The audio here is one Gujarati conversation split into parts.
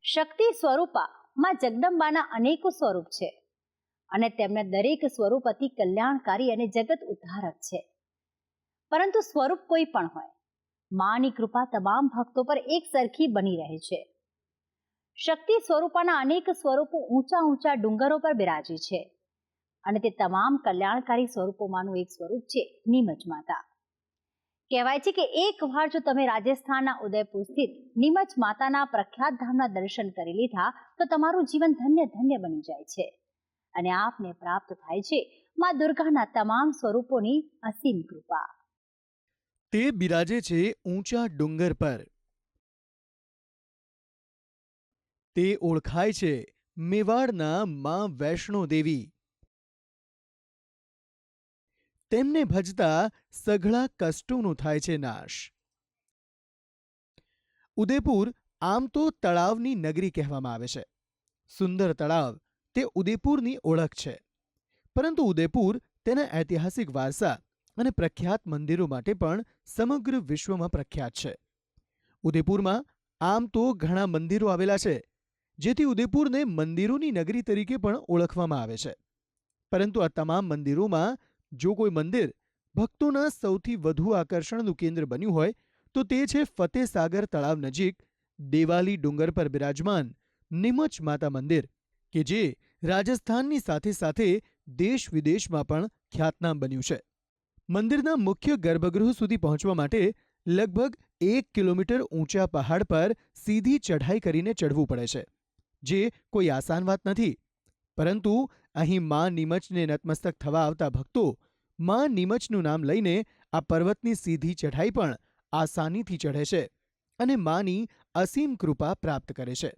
શક્તિ સ્વરૂપા માં જગદંબાના અનેકો સ્વરૂપ છે અને તેમના દરેક સ્વરૂપ અતિ કલ્યાણકારી અને જગત ઉદ્ધારક છે. પરંતુ સ્વરૂપ કોઈ પણ હોય, માની કૃપા તમામ ભક્તો પર એક સરખી બની રહે છે. શક્તિ સ્વરૂપાના અનેક સ્વરૂપો ઊંચા ઊંચા ડુંગરો પર બિરાજે છે અને તે તમામ કલ્યાણકારી સ્વરૂપોમાંનું એક સ્વરૂપ છે નીમચ માતા. કહેવાય છે કે એકવાર જો તમે રાજસ્થાનના ઉદયપુર સ્થિત નીમચ માતાના પ્રખ્યાત ધામના દર્શન કરી લીધા તો તમારું જીવન ધન્ય ધન્ય બની જાય છે અને આપને પ્રાપ્ત થાય છે મા દુર્ગાના તમામ સ્વરૂપોની અસીમ કૃપા. તે બિરાજે છે ઊંચા ડુંગર પર. તે ઓળખાય છે મેવાડના માં વૈષ્ણો દેવી. તેમને ભજતા સઘળા કષ્ટોનો થાય છે નાશ. ઉદયપુર આમ તો તળાવની નગરી કહેવામાં આવે છે. સુંદર તળાવ તે ઉદયપુરની ઓળખ છે. પરંતુ ઉદયપુર તેના ઐતિહાસિક વારસા અને પ્રખ્યાત મંદિરો માટે પણ સમગ્ર વિશ્વમાં પ્રખ્યાત છે. ઉદયપુરમાં આમ તો ઘણા મંદિરો આવેલા છે, જેથી ઉદયપુરને મંદિરોની નગરી તરીકે પણ ઓળખવામાં આવે છે. પરંતુ આ તમામ મંદિરોમાં જો કોઈ મંદિર ભક્તોના સૌથી વધુ આકર્ષણનું કેન્દ્ર બન્યું હોય તો તે છે ફતેસાગર તળાવ નજીક દેવાલી ડુંગર પર બિરાજમાન નીમચ માતા મંદિર, કે જે રાજસ્થાનની સાથે સાથે દેશ વિદેશમાં પણ ખ્યાતનામ બન્યું છે. મંદિરના મુખ્ય ગર્ભગૃહ સુધી પહોંચવા માટે લગભગ 1 કિલોમીટર ઊંચા પહાડ પર સીધી ચઢાઈ કરીને ચઢવું પડે છે, જે કોઈ આસાન વાત નથી. પરંતુ અહીં મા નીમચને નતમસ્તક થવા આવતા ભક્તો મા નીમચનું નામ લઈને આ પર્વતની સીધી ચઢાઈ પણ આસાનીથી ચઢે છે અને માની અસીમ કૃપા પ્રાપ્ત કરે છે.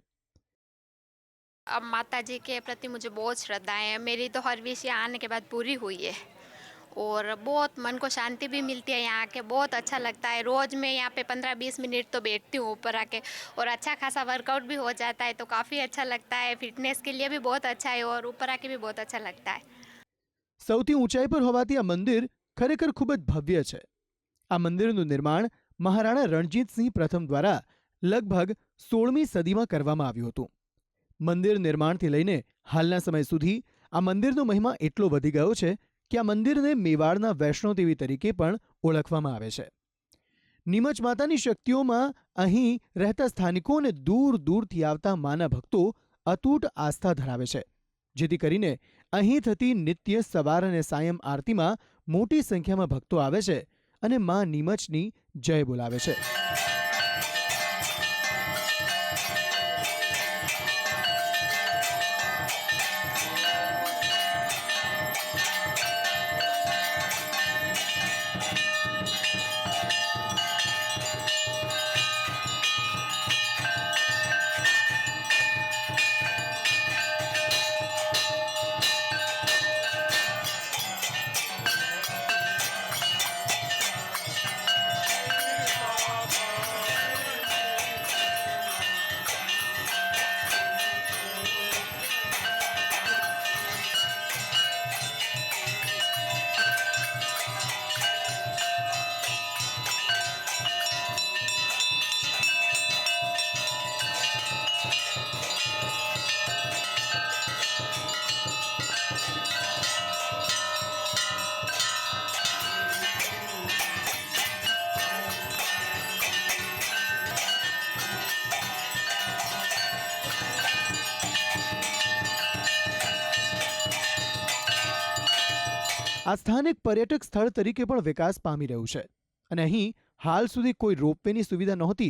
अब माता जी के प्रति मुझे बहुत श्रद्धा है. मेरी तो हर विश यहाँ आने के बाद पूरी हुई है और बहुत मन को शांति भी मिलती है. यहाँ आके बहुत अच्छा लगता है. रोज़ मैं यहाँ पे 15-20 मिनट तो बैठती हूँ ऊपर आके और अच्छा खासा वर्कआउट भी हो जाता है, तो काफ़ी अच्छा लगता है. फिटनेस के लिए भी बहुत अच्छा है और ऊपर आके भी बहुत अच्छा लगता है. સૌથી ઊંચાઈ પર હોવાથી આ મંદિર ખરેખર ખૂબ જ ભવ્ય છે. આ મંદિરનું નિર્માણ મહારાણા રણજીતસિંહ પ્રથમ દ્વારા લગભગ 16મી સદીમાં કરવામાં આવ્યું હતું. મંદિર નિર્માણથી લઈને હાલના સમય સુધી આ મંદિરનો મહિમા એટલો વધી ગયો છે કે આ મંદિરને મેવાડના વૈષ્ણોદેવી તરીકે પણ ઓળખવામાં આવે છે. નીમચ માતાની શક્તિઓમાં અહીં રહેતા સ્થાનિકો અને દૂર દૂરથી આવતા માના ભક્તો અતૂટ આસ્થા ધરાવે છે, જેથી કરીને અહીં થતી નિત્ય સવાર અને સાયં આરતીમાં મોટી સંખ્યામાં ભક્તો આવે છે અને મા નીમચની જય બોલાવે છે. આ સ્થાનિક પર્યટક સ્થળ તરીકે પણ વિકાસ પામી રહ્યું છે અને અહીં હાલ સુધી કોઈ રોપવેની સુવિધા નહોતી.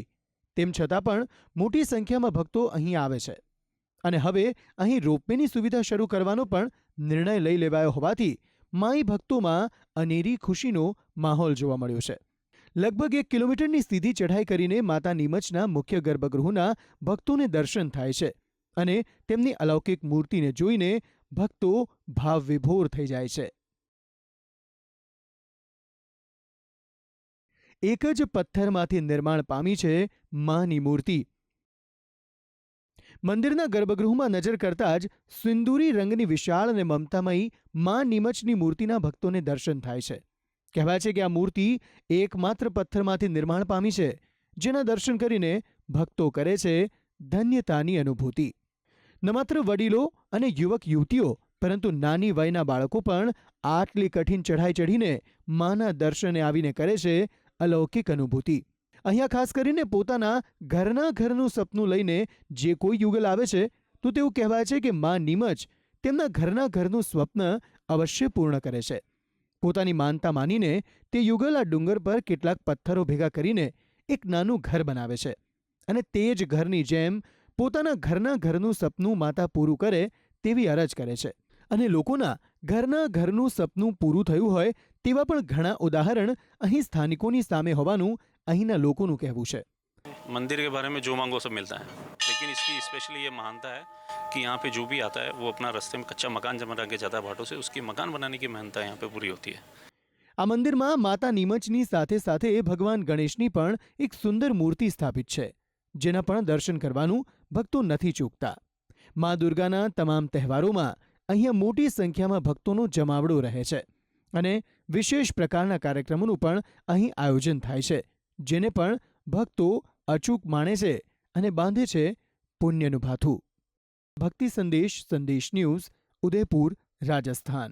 તેમ છતાં પણ મોટી સંખ્યામાં ભક્તો અહીં આવે છે અને હવે અહીં રોપવેની સુવિધા શરૂ કરવાનો પણ નિર્ણય લઈ લેવાયો હોવાથી માઈ ભક્તોમાં અનેરી ખુશીનો માહોલ જોવા મળ્યો છે. લગભગ 1 કિલોમીટરની સીધી ચઢાઈ કરીને માતા નીમચના મુખ્ય ગર્ભગૃહના ભક્તોને દર્શન થાય છે અને તેમની અલૌકિક મૂર્તિને જોઈને ભક્તો ભાવવિભોર થઈ જાય છે. એક જ પથ્થરમાંથી નિર્માણ પામી છે માની મૂર્તિ. મંદિરના ગર્ભગૃહમાં નજર કરતા જ સિંદૂરી રંગની વિશાળ અને મમતામયી મા નીમચની મૂર્તિના ભક્તોને દર્શન થાય છે. કહેવાય છે કે આ મૂર્તિ એકમાત્ર પથ્થરમાંથી નિર્માણ પામી છે, જેના દર્શન કરીને ભક્તો કરે છે ધન્યતાની અનુભૂતિ. ન માત્ર વડીલો અને યુવક યુવતીઓ પરંતુ નાની વયના બાળકો પણ આટલી કઠિન ચઢાઈ ચઢીને માના દર્શને આવીને કરે છે અલૌકિક અનુભૂતિ. અહીંયા ખાસ કરીને પોતાના ઘરનું સપનું લઈને જે કોઈ યુગલ આવે છે તો તેવું કહેવાય છે કે મા નીમચ તેમના ઘરનું સ્વપ્ન અવશ્ય પૂર્ણ કરે છે. પોતાની માનતા માનીને તે યુગલ આ ડુંગર પર કેટલાક પથ્થરો ભેગા કરીને એક નાનું ઘર બનાવે છે અને તે જ ઘરની જેમ પોતાના ઘરનું સપનું માતા પૂરું કરે તેવી અરજ કરે છે. અને લોકોના ઘરનું સપનું પૂરું થયું હોય તેવા પણ ઘણા ઉદાહરણ અહીં સ્થાનિકોની સામે હોવાનું અહીંના લોકોનું કહેવું છે. मंदिर के बारे में जो मांगो सब मिलता है, लेकिन इसकी स्पेशली ये महानता है कि यहाँ पे जो भी आता है वो अपना रास्ते में कच्चा मकान जमा के जाता है भाटों से, उसकी मकान बनाने की मेहनत यहाँ पे पूरी होती है. આ મંદિરમાં માતા નીમચની સાથે સાથે ભગવાન ગણેશની પણ એક સુંદર મૂર્તિ સ્થાપિત છે, જેના પણ દર્શન કરવાનું ભક્તો નથી ચૂકતા. મા દુર્ગાના તમામ તહેવારોમાં અહીંયા મોટી સંખ્યામાં ભક્તોનો જમાવડો રહે છે અને વિશેષ પ્રકારના કાર્યક્રમોનું પણ અહીં આયોજન થાય છે, જેને પણ ભક્તો અચૂક માણે છે અને બાંધે છે પુણ્યનું ભાથું. ભક્તિ સંદેશ ન્યૂઝ, ઉદયપુર, રાજસ્થાન.